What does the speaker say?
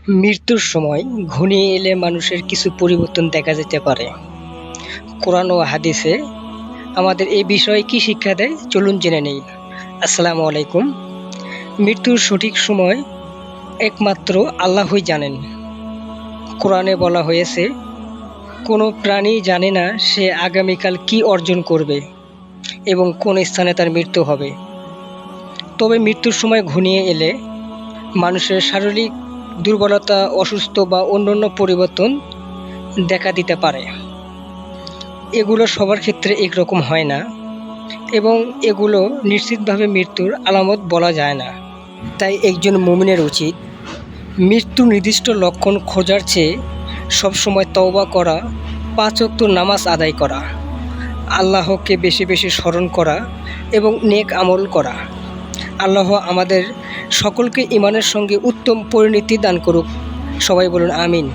মৃত্যুর সময় ঘনিয়ে এলে মানুষের কিছু পরিবর্তন দেখা যেতে পারে। কোরআন ও হাদিসে আমাদের এই বিষয়ে কি শিক্ষা দেয় চলুন জেনে নেই। আসসালামু আলাইকুম। মৃত্যুর সঠিক সময় একমাত্র আল্লাহই জানেন। কোরআনে বলা হয়েছে, কোনো প্রাণী জানে না সে আগামীকাল কি অর্জন করবে এবং কোন স্থানে তার মৃত্যু হবে। তবে মৃত্যুর সময় ঘনিয়ে এলে মানুষের শারীরিক দুর্বলতা, অসুস্থ বা অন্যান্য পরিবর্তন দেখা দিতে পারে। এগুলো সবার ক্ষেত্রে একরকম হয় না এবং এগুলো নিশ্চিতভাবে মৃত্যুর আলামত বলা যায় না। তাই একজন মুমিনের উচিত মৃত্যুর নির্দিষ্ট লক্ষণ খোঁজার চেয়ে সবসময় তওবা করা, 5 ওয়াক্ত নামাজ আদায় করা, আল্লাহকে বেশি বেশি স্মরণ করা এবং নেক আমল করা। আল্লাহ আমাদের সকলকে ঈমানের সঙ্গে উত্তম পরিণতি দান করুক। সবাই বলুন আমিন।